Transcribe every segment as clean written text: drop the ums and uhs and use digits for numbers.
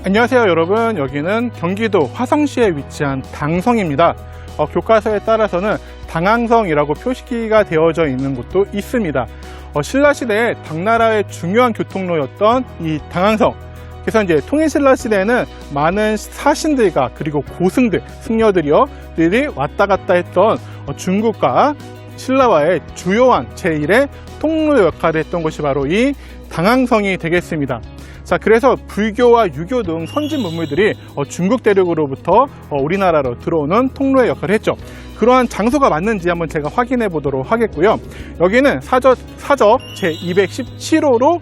안녕하세요 여러분, 여기는 경기도 화성시에 위치한 당성입니다. 교과서에 따라서는 당항성이라고 표시가 되어져 있는 곳도 있습니다. 신라시대에 당나라의 중요한 교통로였던 이 당항성, 그래서 이제 통일신라시대에는 많은 사신들과 그리고 고승들, 승려들이 왔다 갔다 했던 중국과 신라와의 주요한 제1의 통로 역할을 했던 것이 바로 이 당항성이 되겠습니다. 자, 그래서 불교와 유교 등 선진 문물들이 중국 대륙으로부터 우리나라로 들어오는 통로의 역할을 했죠. 그러한 장소가 맞는지 한번 제가 확인해 보도록 하겠고요. 여기는 사적 제217호로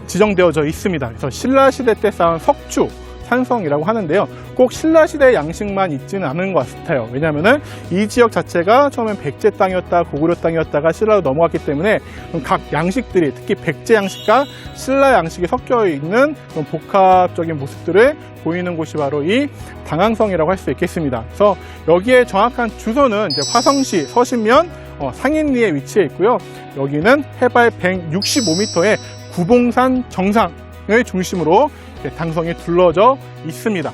지정되어져 있습니다. 그래서 신라시대 때 쌓은 석추, 산성이라고 하는데요. 꼭 신라시대 양식만 있지는 않은 것 같아요. 왜냐하면 이 지역 자체가 처음엔 백제 땅이었다, 고구려 땅이었다가 신라로 넘어갔기 때문에 각 양식들이, 특히 백제 양식과 신라 양식이 섞여 있는 그런 복합적인 모습들을 보이는 곳이 바로 이 당항성이라고 할 수 있겠습니다. 그래서 여기에 정확한 주소는 이제 화성시 서신면 상인리에 위치해 있고요. 여기는 해발 165m의 구봉산 정상을 중심으로 당성이 둘러져 있습니다.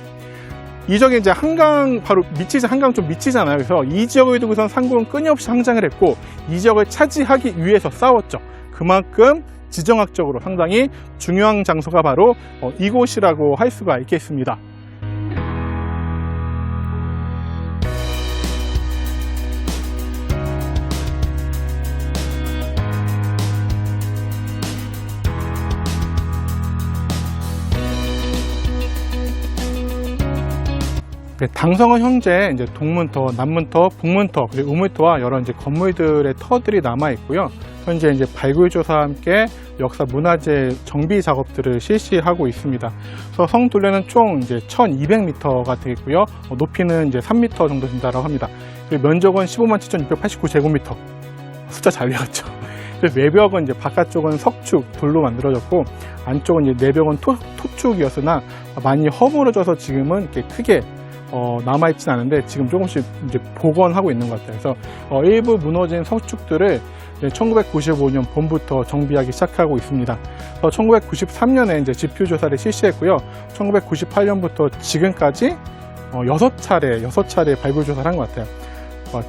이 지역에 이제 한강, 바로 한강 좀 미치잖아요. 그래서 이 지역을 두고선 삼국은 끊임없이 항쟁을 했고 이 지역을 차지하기 위해서 싸웠죠. 그만큼 지정학적으로 상당히 중요한 장소가 바로 이곳이라고 할 수가 있겠습니다. 당성은 현재 이제 동문터, 남문터, 북문터, 그리고 우문터와 여러 이제 건물들의 터들이 남아 있고요. 현재 이제 발굴 조사와 함께 역사 문화재 정비 작업들을 실시하고 있습니다. 그래서 성 둘레는 총 이제 1,200m가 되겠고요. 높이는 이제 3m 정도 된다고 합니다. 그리고 면적은 157,689제곱미터. 숫자 잘 외웠죠. 외벽은 이제 바깥쪽은 석축, 돌로 만들어졌고 안쪽은 이제 내벽은 토축이었으나 많이 허물어져서 지금은 이렇게 크게 남아있진 않은데 지금 조금씩 이제 복원하고 있는 것 같아요. 그래서 일부 무너진 석축들을 1995년 봄부터 정비하기 시작하고 있습니다. 1993년에 이제 지표 조사를 실시했고요. 1998년부터 지금까지 6차례 발굴 조사를 한 것 같아요.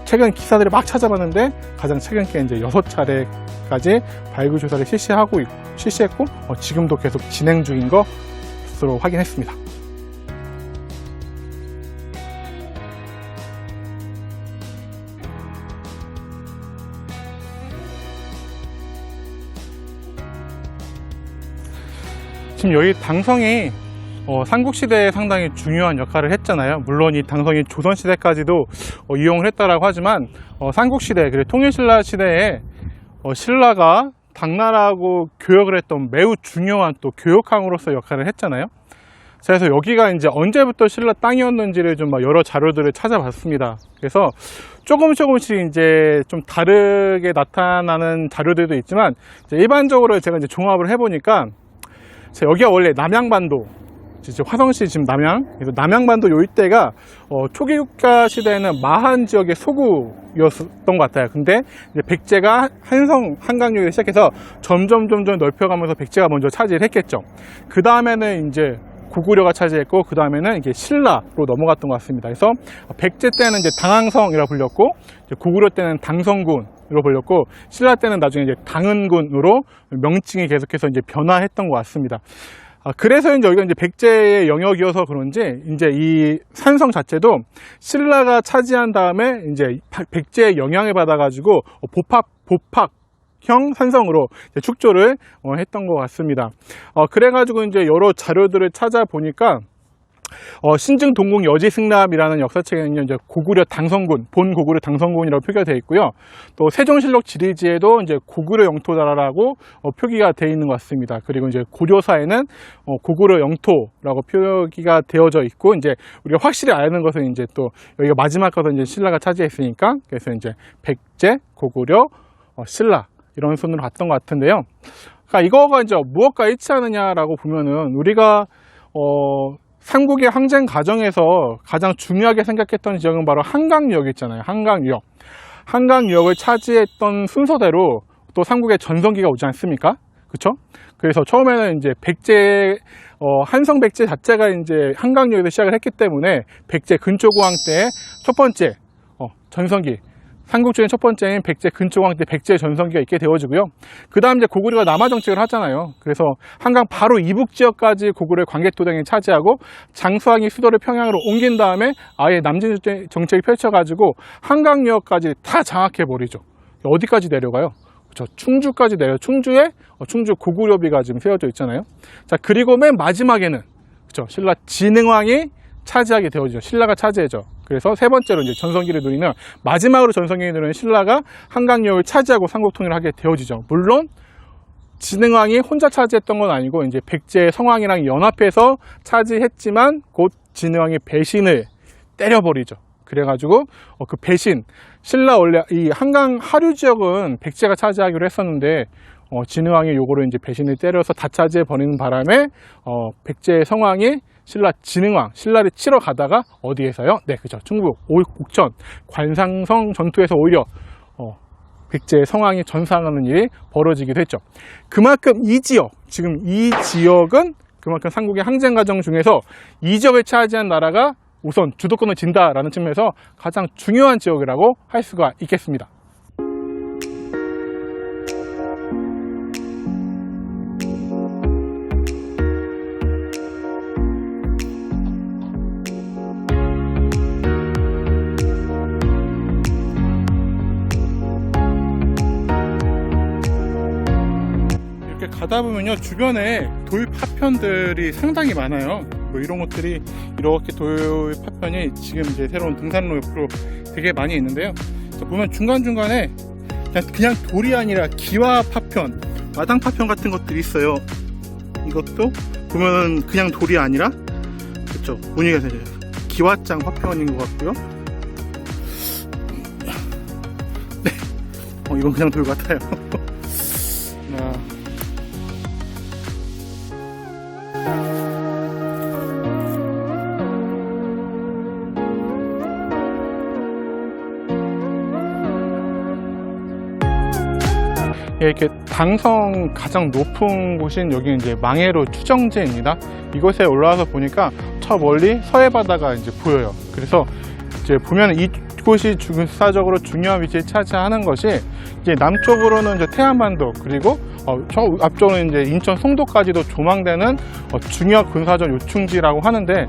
최근 기사들을 막 찾아봤는데 가장 최근께 이제 6차례까지 발굴 조사를 실시했고 지금도 계속 진행 중인 것으로 확인했습니다. 지금 여기 당성이 삼국시대에 상당히 중요한 역할을 했잖아요. 물론 이 당성이 조선시대까지도 이용을 했다라고 하지만 삼국시대 그리고 통일신라 시대에 신라가 당나라하고 교역을 했던 매우 중요한 또 교역항으로서 역할을 했잖아요. 그래서 여기가 이제 언제부터 신라 땅이었는지를 좀 여러 자료들을 찾아봤습니다. 그래서 조금씩 이제 좀 다르게 나타나는 자료들도 있지만 일반적으로 제가 이제 종합을 해보니까 여기가 원래 남양반도, 화성시 지금 그래서 남양반도 요 이때가 초기 국가 시대에는 마한 지역의 소구였던 것 같아요. 근데 이제 백제가 한강유를 시작해서 점점 넓혀가면서 백제가 먼저 차지를 했겠죠. 그 다음에는 이제 고구려가 차지했고 그 다음에는 이게 신라로 넘어갔던 것 같습니다. 그래서 백제 때는 이제 당항성이라고 불렸고 고구려 때는 당성군으로 불렸고 신라 때는 나중에 이제 당은군으로 명칭이 계속해서 이제 변화했던 것 같습니다. 그래서 이제 여기가 이제 백제의 영역이어서 그런지 이제 이 산성 자체도 신라가 차지한 다음에 이제 백제의 영향을 받아가지고 복합형 산성으로 축조를 했던 것 같습니다. 그래가지고 이제 여러 자료들을 찾아보니까 신증 동궁 여지승람이라는 역사책에는 이제 고구려 당성군, 본 고구려 당성군이라고 표기가 되어 있고요. 또 세종실록 지리지에도 이제 고구려 영토다라고 표기가 되어 있는 것 같습니다. 그리고 이제 고려사에는 고구려 영토라고 표기가 되어져 있고, 이제 우리가 확실히 아는 것은 이제 또 여기가 마지막 것은 이제 신라가 차지했으니까, 그래서 이제 백제, 고구려, 신라 이런 순으로 갔던 것 같은데요. 그러니까 이거가 이제 무엇과 일치하느냐라고 보면은 우리가 삼국의 항쟁 과정에서 가장 중요하게 생각했던 지역은 바로 한강유역 있잖아요. 한강유역. 한강유역을 차지했던 순서대로 또 삼국의 전성기가 오지 않습니까? 그쵸? 그래서 처음에는 이제 백제, 한성 백제 자체가 이제 한강역에서 시작을 했기 때문에 백제 근초고왕 때 첫 번째, 전성기, 삼국지의 첫 번째인 백제 근초고왕 때 백제 전성기가 있게 되어지고요. 그 다음 이제 고구려가 남하 정책을 하잖아요. 그래서 한강 바로 이북 지역까지 고구려의 관객도당이 차지하고 장수왕이 수도를 평양으로 옮긴 다음에 아예 남진 정책을 펼쳐가지고 한강역까지 다 장악해버리죠. 어디까지 내려가요? 그렇죠. 충주까지 내려 충주에 충주 고구려비가 지금 세워져 있잖아요. 자, 그리고 맨 마지막에는 그렇죠. 신라 진흥왕이 차지하게 되어지죠. 신라가 차지해죠. 그래서 세 번째로 이제 전성기를 누리는 마지막으로 전성기를 누리는 신라가 한강역을 차지하고 삼국통일을 하게 되어지죠. 물론 진흥왕이 혼자 차지했던 건 아니고 이제 백제 성왕이랑 연합해서 차지했지만 곧 진흥왕이 배신을 때려버리죠. 그래가지고 그 배신, 신라 원래 이 한강 하류 지역은 백제가 차지하기로 했었는데 진흥왕이 요거를 이제 배신을 때려서 다 차지해 버리는 바람에 백제 성왕이 신라 진흥왕, 신라를 치러 가다가 어디에서요? 네, 그죠. 충북 옥천 관상성 전투에서 오히려 백제 성왕이 전사하는 일이 벌어지기도 했죠. 그만큼 이 지역, 지금 이 지역은 그만큼 삼국의 항쟁 과정 중에서 이 지역을 차지한 나라가 우선 주도권을 진다라는 측면에서 가장 중요한 지역이라고 할 수가 있겠습니다. 이렇게 가다 보면요, 주변에 돌 파편들이 상당히 많아요. 뭐 이런 것들이 이렇게 돌 파편이 지금 이제 새로운 등산로 옆으로 되게 많이 있는데요. 그래서 보면 중간중간에 그냥 돌이 아니라 기와 파편, 마당 파편 같은 것들이 있어요. 이것도 보면 그냥 돌이 아니라 그렇죠, 무늬가 기와장 파편인 것 같고요. 네, 이건 그냥 돌 같아요. 이렇게 당성 가장 높은 곳인 여기 이제 망해로 추정제입니다. 이곳에 올라와서 보니까 저 멀리 서해 바다가 이제 보여요. 그래서 이제 보면 이곳이 군사적으로 중요한 위치를 차지하는 것이 이제 남쪽으로는 이제 태안반도, 그리고 저 앞쪽으로는 이제 인천 송도까지도 조망되는 중요한 군사적 요충지라고 하는데,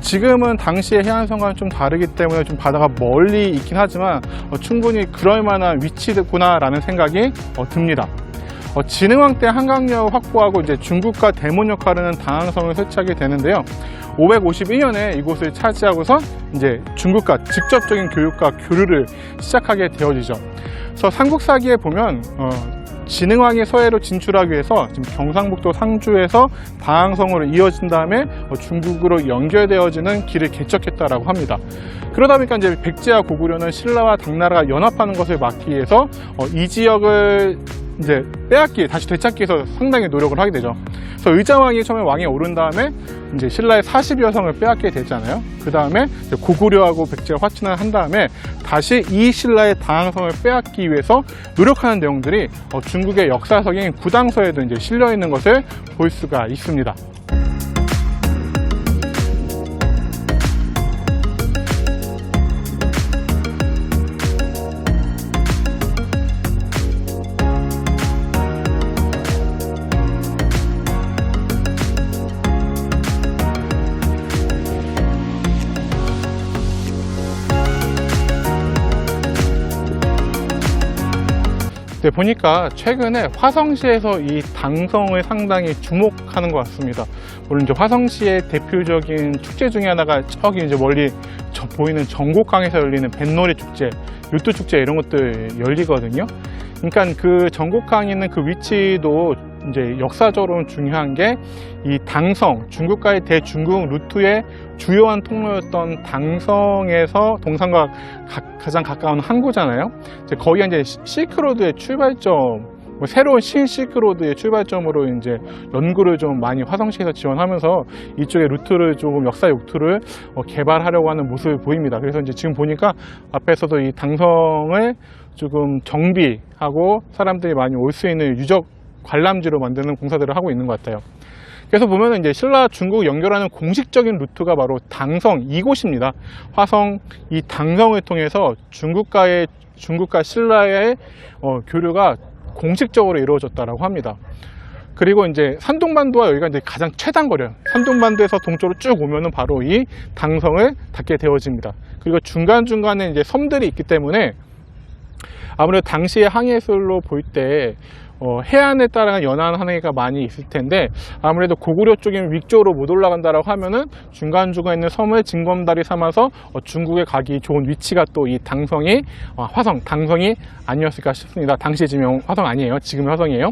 지금은 당시의 해안선과는 좀 다르기 때문에 좀 바다가 멀리 있긴 하지만 충분히 그럴 만한 위치구나라는 생각이 듭니다. 진흥왕 때 한강역을 확보하고 이제 중국과 대문 역할을 하는 당항성을 설치하게 되는데요. 551년에 이곳을 차지하고서 이제 중국과 직접적인 교육과 교류를 시작하게 되어지죠. 그래서 삼국사기에 보면 진흥왕이 서해로 진출하기 위해서 지금 경상북도 상주에서 당항성으로 이어진 다음에 중국으로 연결되어지는 길을 개척했다라고 합니다. 그러다 보니까 이제 백제와 고구려는 신라와 당나라가 연합하는 것을 막기 위해서 이 지역을 이제 다시 되찾기 위해서 상당히 노력을 하게 되죠. 그래서 의자왕이 처음에 왕에 오른 다음에 이제 신라의 40여 성을 빼앗게 되잖아요. 그 다음에 고구려하고 백제가 화친을 한 다음에 다시 이 신라의 당항성을 빼앗기 위해서 노력하는 내용들이 중국의 역사석인 구당서에도 이제 실려 있는 것을 볼 수가 있습니다. 보니까 최근에 화성시에서 이 당성을 상당히 주목하는 것 같습니다. 물론 이제 화성시의 대표적인 축제 중에 하나가 저기 이제 멀리 보이는 전곡강에서 열리는 뱃놀이 축제, 요트 축제 이런 것들 열리거든요. 그러니까 그 전곡강에 있는 그 위치도 이제 역사적으로 중요한 게 이 당성, 중국과의 대중국 루트의 주요한 통로였던 당성에서 동산과 가장 가까운 항구잖아요. 이제 거기가 이제 실크로드의 출발점, 새로운 신실크로드의 출발점으로 이제 연구를 좀 많이 화성시에서 지원하면서 이쪽의 루트를 조금 역사 루트를 개발하려고 하는 모습을 보입니다. 그래서 이제 지금 보니까 앞에서도 이 당성을 조금 정비하고 사람들이 많이 올 수 있는 유적 관람지로 만드는 공사들을 하고 있는 것 같아요. 그래서 보면은 이제 신라 중국 연결하는 공식적인 루트가 바로 당성 이곳입니다. 화성 이 당성을 통해서 중국과 신라의 교류가 공식적으로 이루어졌다라고 합니다. 그리고 이제 산둥반도와 여기가 이제 가장 최단 거리예요. 산둥반도에서 동쪽으로 쭉 오면은 바로 이 당성을 닿게 되어집니다. 그리고 중간중간에 이제 섬들이 있기 때문에 아무래도 당시의 항해술로 볼 때 해안에 따른 연안 항해가 많이 있을 텐데 아무래도 고구려 쪽이면 위쪽으로 못 올라간다라고 하면은 중간중간에 있는 섬을 징검다리 삼아서 중국에 가기 좋은 위치가 또 이 당성이 화성 당성이 아니었을까 싶습니다. 당시 지명 화성 아니에요. 지금의 화성이에요.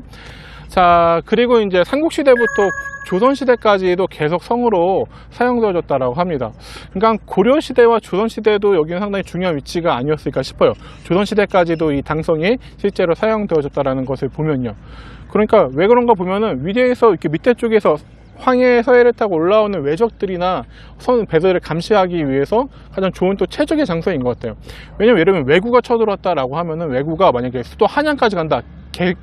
자, 그리고 이제 삼국시대부터 조선시대까지도 계속 성으로 사용되어졌다라고 합니다. 그러니까 고려시대와 조선시대도 여기는 상당히 중요한 위치가 아니었을까 싶어요. 조선시대까지도 이 당성이 실제로 사용되어졌다라는 것을 보면요. 그러니까 왜 그런가 보면은 위대에서 이렇게 밑에 쪽에서 황해 서해를 타고 올라오는 외적들이나 선 배들을 감시하기 위해서 가장 좋은 또 최적의 장소인 것 같아요. 왜냐면 예를 들면 왜구가 쳐들어왔다라고 하면은 왜구가 만약에 수도 한양까지 간다,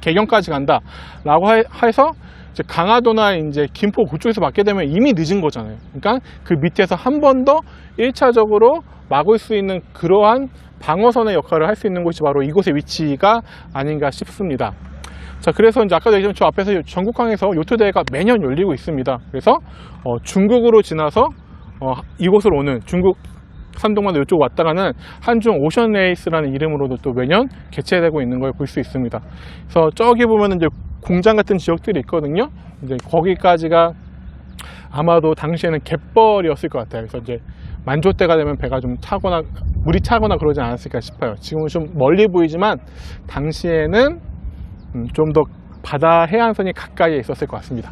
개경까지 간다 라고 해서 이제 강화도나 이제 김포 그쪽에서 맞게 되면 이미 늦은 거잖아요. 그러니까 그 밑에서 한 번 더 1차적으로 막을 수 있는 그러한 방어선의 역할을 할 수 있는 곳이 바로 이곳의 위치가 아닌가 싶습니다. 자, 그래서 이제 아까도 얘기했지만 저 앞에서 전국항에서 요트대회가 매년 열리고 있습니다. 그래서 중국으로 지나서 이곳으로 오는 중국 산둥반도 이쪽 왔다가는 한중 오션 레이스라는 이름으로도 또 매년 개최되고 있는 걸 볼 수 있습니다. 그래서 저기 보면은 이제 공장 같은 지역들이 있거든요. 이제 거기까지가 아마도 당시에는 갯벌이었을 것 같아요. 그래서 이제 만조 때가 되면 배가 좀 차거나 물이 차거나 그러지 않았을까 싶어요. 지금은 좀 멀리 보이지만 당시에는 좀 더 바다 해안선이 가까이에 있었을 것 같습니다.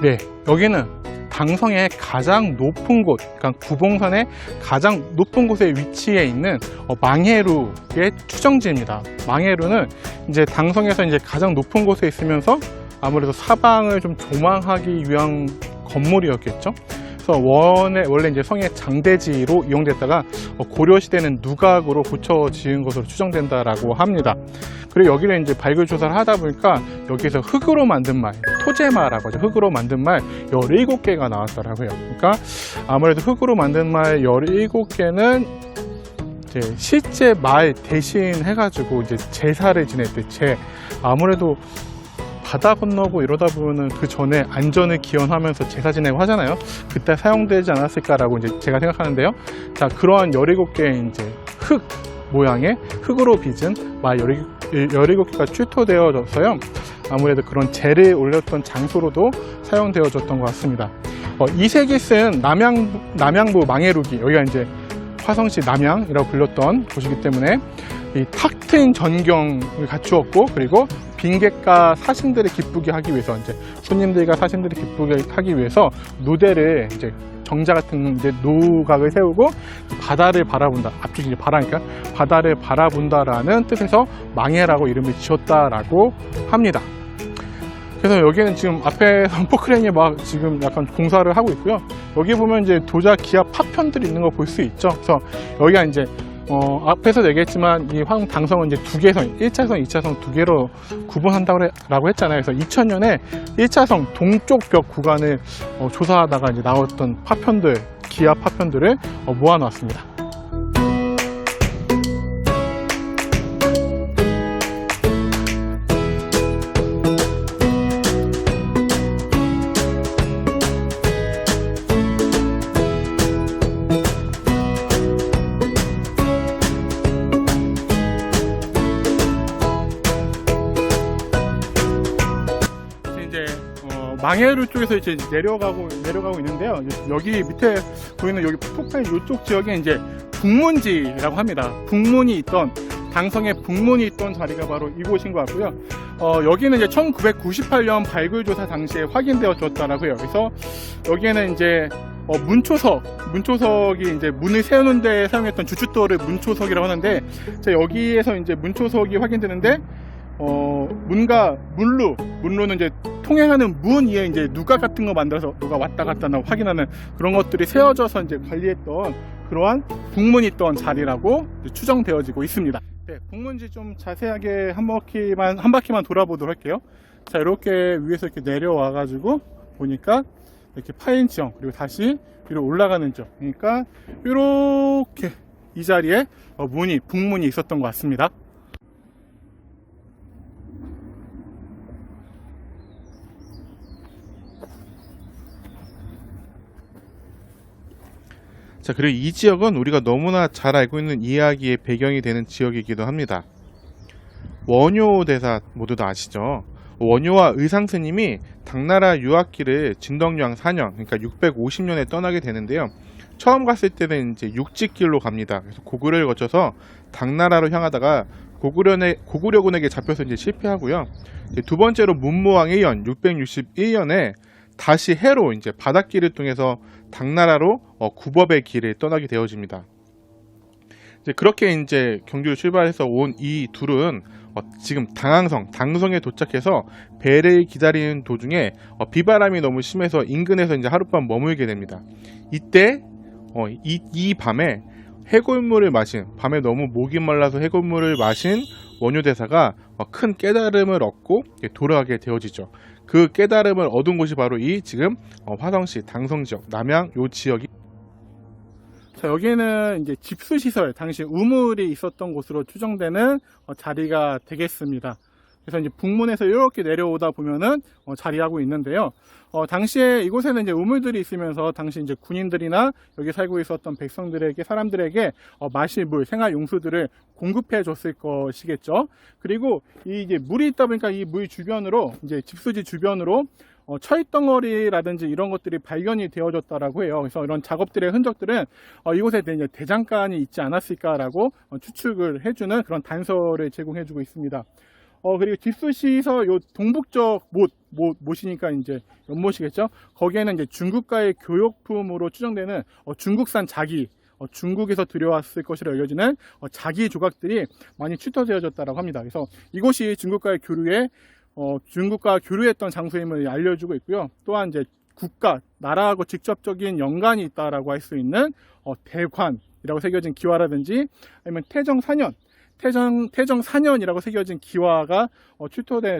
네, 여기는 당성의 가장 높은 곳, 그러니까 구봉산의 가장 높은 곳에 위치해 있는 망해루의 추정지입니다. 망해루는 이제 당성에서 이제 가장 높은 곳에 있으면서 아무래도 사방을 좀 조망하기 위한 건물이었겠죠. 그래서 원래 이제 성의 장대지로 이용됐다가 고려 시대는 누각으로 고쳐 지은 것으로 추정된다라고 합니다. 그리고 여기를 이제 발굴 조사를 하다 보니까 여기서 흙으로 만든 말, 토제마라고 하죠. 흙으로 만든 말 17개가 나왔더라고요. 그러니까 아무래도 흙으로 만든 말 17개는 이제 실제 말 대신 해가지고 이제 제사를 지낼 때 아무래도 바다 건너고 이러다 보면은 그 전에 안전을 기원하면서 제사 지내고 하잖아요. 그때 사용되지 않았을까라고 이제 제가 생각하는데요. 자, 그러한 17개의 이제 흙 모양의 흙으로 빚은 말 17개가 출토되어져서요. 아무래도 그런 재를 올렸던 장소로도 사용되어졌던 것 같습니다. 이색이 쓴 남양부 망해루기, 여기가 이제 화성시 남양이라고 불렸던 곳이기 때문에 이 탁 트인 전경을 갖추었고, 그리고 빈객과 사신들을 기쁘게 하기 위해서 이제 손님들과 사신들을 기쁘게 하기 위해서 노대를 이제 정자 같은 이제 노각을 세우고 바다를 바라본다. 앞쪽이 이제 바다니까 바다를 바라본다라는 뜻에서 망해라고 이름을 지었다라고 합니다. 그래서 여기는 지금 앞에서 포크레인이 막 지금 약간 공사를 하고 있고요. 여기 보면 이제 도자 기아 파편들이 있는 거 볼 수 있죠. 그래서 여기가 이제 앞에서 얘기했지만 이 당성은 이제 두 개선, 1차선, 2차선 두 개로 구분한다고 했잖아요. 그래서 2000년에 1차선 동쪽 벽 구간을 조사하다가 이제 나왔던 파편들, 기아 파편들을 모아놨습니다. 망해루 쪽에서 이제 내려가고 있는데요. 여기 밑에 보이는 여기 폭포의 이쪽 지역에 이제 북문지라고 합니다. 북문이 있던, 당성에 북문이 있던 자리가 바로 이곳인 것 같고요. 여기는 이제 1998년 발굴조사 당시에 확인되어졌다라고요. 그래서 여기에는 이제 문초석이 이제 문을 세우는 데 사용했던 주춧돌을 문초석이라고 하는데, 여기에서 이제 문초석이 확인되는데, 문로는 이제 통행하는 문 위에 이제 누각 같은 거 만들어서 누가 왔다 갔다 확인하는 그런 것들이 세워져서 이제 관리했던 그러한 북문이 있던 자리라고 추정되어지고 있습니다. 네, 북문지 좀 자세하게 한 바퀴만 돌아보도록 할게요. 자, 이렇게 위에서 이렇게 내려와 가지고 보니까 이렇게 파인 지형, 그리고 다시 위로 올라가는 점, 그러니까 이렇게 이 자리에 북문이 있었던 것 같습니다. 자, 그리고 이 지역은 우리가 너무나 잘 알고 있는 이야기의 배경이 되는 지역이기도 합니다. 원효 대사 모두도 아시죠? 원효와 의상스님이 당나라 유학길을 진덕령 4년, 그러니까 650년에 떠나게 되는데요. 처음 갔을 때는 이제 육지길로 갑니다. 그래서 고구려를 거쳐서 당나라로 향하다가 고구려군에게 잡혀서 이제 실패하고요. 이제 두 번째로 문무왕 1년 661년에 다시 해로 이제 바닷길을 통해서 당나라로 구법의 길을 떠나게 되어집니다. 이제 그렇게 이제 경주를 출발해서 온 이 둘은 지금 당성에 도착해서 배를 기다리는 도중에 비바람이 너무 심해서 인근에서 이제 하룻밤 머물게 됩니다. 이때 이 밤에 밤에 너무 목이 말라서 해골물을 마신 원효대사가 큰 깨달음을 얻고 돌아가게 되어지죠. 그 깨달음을 얻은 곳이 바로 이 지금 화성시 당성지역 남양 요 지역이. 자, 여기는 이제 집수시설, 당시 우물이 있었던 곳으로 추정되는 자리가 되겠습니다. 그래서 이제 북문에서 이렇게 내려오다 보면은 자리하고 있는데요. 당시에 이곳에는 이제 우물들이 있으면서 당시 이제 군인들이나 여기 살고 있었던 사람들에게 마실 물, 생활 용수들을 공급해 줬을 것이겠죠. 그리고 이 이제 물이 있다 보니까 이 물 주변으로 이제 집수지 주변으로 철덩어리라든지 이런 것들이 발견이 되어졌다라고 해요. 그래서 이런 작업들의 흔적들은 이곳에 이제 대장간이 있지 않았을까라고 추측을 해주는 그런 단서를 제공해주고 있습니다. 그리고 집수시에서 요 동북쪽 못이니까 이제 연못이겠죠. 거기에는 이제 중국과의 교역품으로 추정되는 중국산 자기, 중국에서 들여왔을 것이라 여겨지는 자기 조각들이 많이 출토되어졌다라고 합니다. 그래서 이곳이 중국과 교류했던 장소임을 알려주고 있고요. 또한 이제 나라하고 직접적인 연관이 있다라고 할 수 있는 대관이라고 새겨진 기와라든지 아니면 태정 4년이라고 새겨진 기와가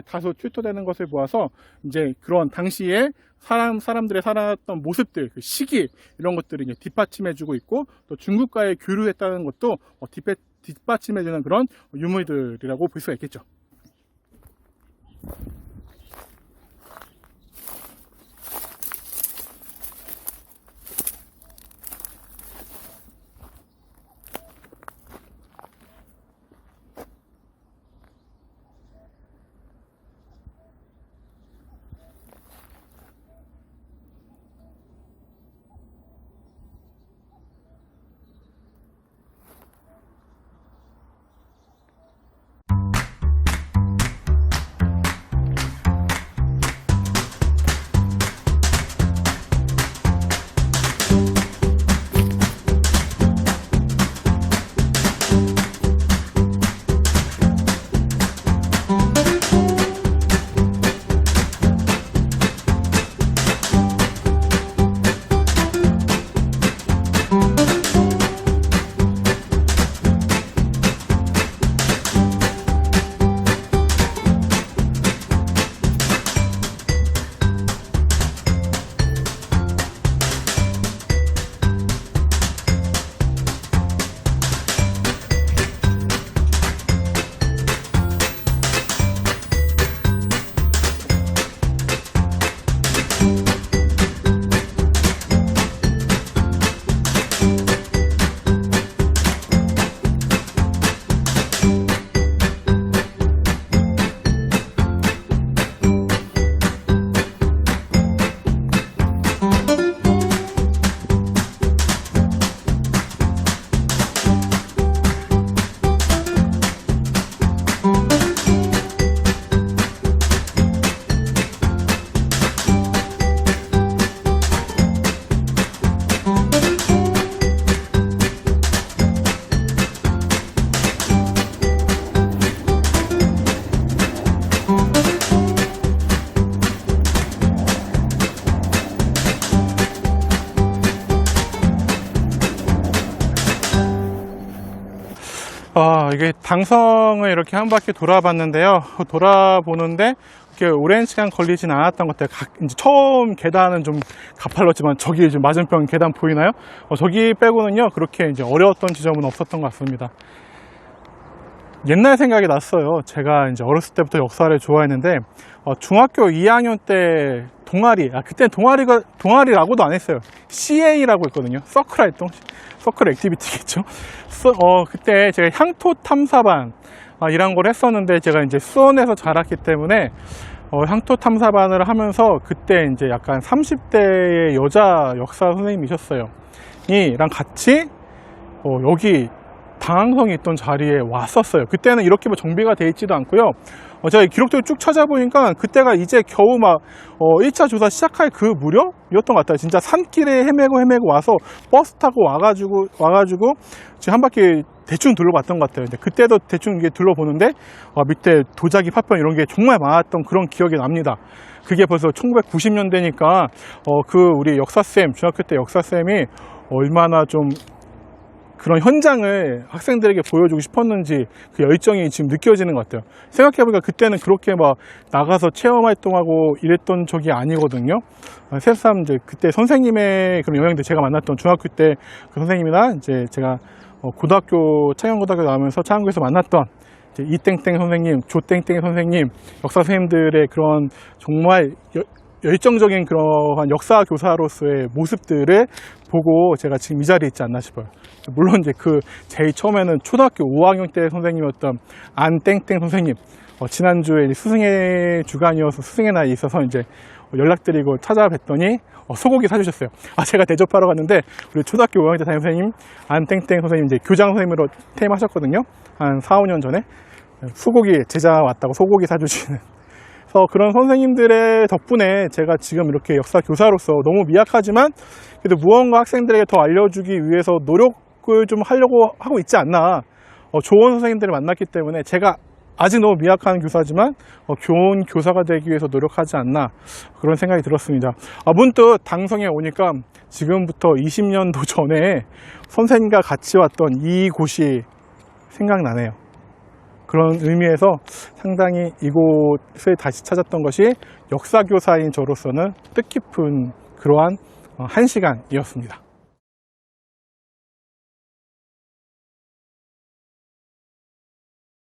다소 출토되는 것을 보아서 이제 그런 당시에 사람들의 살았던 모습들, 그 시기 이런 것들을 이제 뒷받침해주고 있고 또 중국과의 교류했다는 것도 뒷받침해주는 그런 유물들이라고 볼 수가 있겠죠. 이게 당성을 이렇게 한 바퀴 돌아봤는데요. 돌아보는데 이렇게 오랜 시간 걸리진 않았던 것 같아요. 이제 처음 계단은 좀 가팔랐지만 저기 이제 맞은편 계단 보이나요? 저기 빼고는요 그렇게 이제 어려웠던 지점은 없었던 것 같습니다. 옛날 생각이 났어요. 제가 이제 어렸을 때부터 역사를 좋아했는데 중학교 2학년 때 동아리, 그때 동아리라고도 안 했어요. CA라고 했거든요. 서클 활동, 서클 액티비티겠죠. 그때 제가 향토 탐사반 이런 걸 했었는데 제가 이제 수원에서 자랐기 때문에 향토 탐사반을 하면서 그때 이제 약간 30대의 여자 역사 선생님이셨어요. 이랑 같이 여기 당항성이 있던 자리에 왔었어요. 그때는 이렇게 뭐 정비가 돼 있지도 않고요. 제가 기록들을 쭉 찾아보니까 그때가 이제 겨우 막 1차 조사 시작할 그 무렵이었던 것 같아요. 진짜 산길에 헤매고 와서 버스 타고 와가지고 지금 한 바퀴 대충 둘러봤던 것 같아요. 근데 그때도 대충 이게 둘러보는데 밑에 도자기 파편 이런 게 정말 많았던 그런 기억이 납니다. 그게 벌써 1990년대니까 그 우리 역사쌤, 중학교 때 역사쌤이 얼마나 좀 그런 현장을 학생들에게 보여주고 싶었는지 그 열정이 지금 느껴지는 것 같아요. 생각해보니까 그때는 그렇게 막 나가서 체험활동하고 이랬던 적이 아니거든요. 새삼 이제 그때 선생님의 그런 영향들, 제가 만났던 중학교 때 그 선생님이나 이제 제가 고등학교, 창녕고등학교 나오면서 창원고에서 만났던 이제 이땡땡 선생님, 조땡땡 선생님, 역사 선생님들의 그런 정말 열정적인 그러한 역사 교사로서의 모습들을 보고 제가 지금 이 자리에 있지 않나 싶어요. 물론 이제 그 제일 처음에는 초등학교 5학년 때 선생님이었던 안땡땡 선생님, 지난주에 스승의 주간이어서 스승의 날이 있어서 이제 연락드리고 찾아뵀더니 소고기 사주셨어요. 제가 대접하러 갔는데 우리 초등학교 5학년 때 담임 선생님 안땡땡 선생님 이제 교장 선생님으로 퇴임하셨거든요. 한 4, 5년 전에 소고기 제자 왔다고 소고기 사주시는. 그래서 그런 선생님들의 덕분에 제가 지금 이렇게 역사 교사로서 너무 미약하지만 그래도 무언가 학생들에게 더 알려주기 위해서 노력을 좀 하려고 하고 있지 않나. 좋은 선생님들을 만났기 때문에 제가 아직 너무 미약한 교사지만 좋은 교사가 되기 위해서 노력하지 않나, 그런 생각이 들었습니다. 문득 당성에 오니까 지금부터 20년도 전에 선생님과 같이 왔던 이곳이 생각나네요. 그런 의미에서 상당히 이곳을 다시 찾았던 것이 역사교사인 저로서는 뜻깊은 그러한 한 시간이었습니다.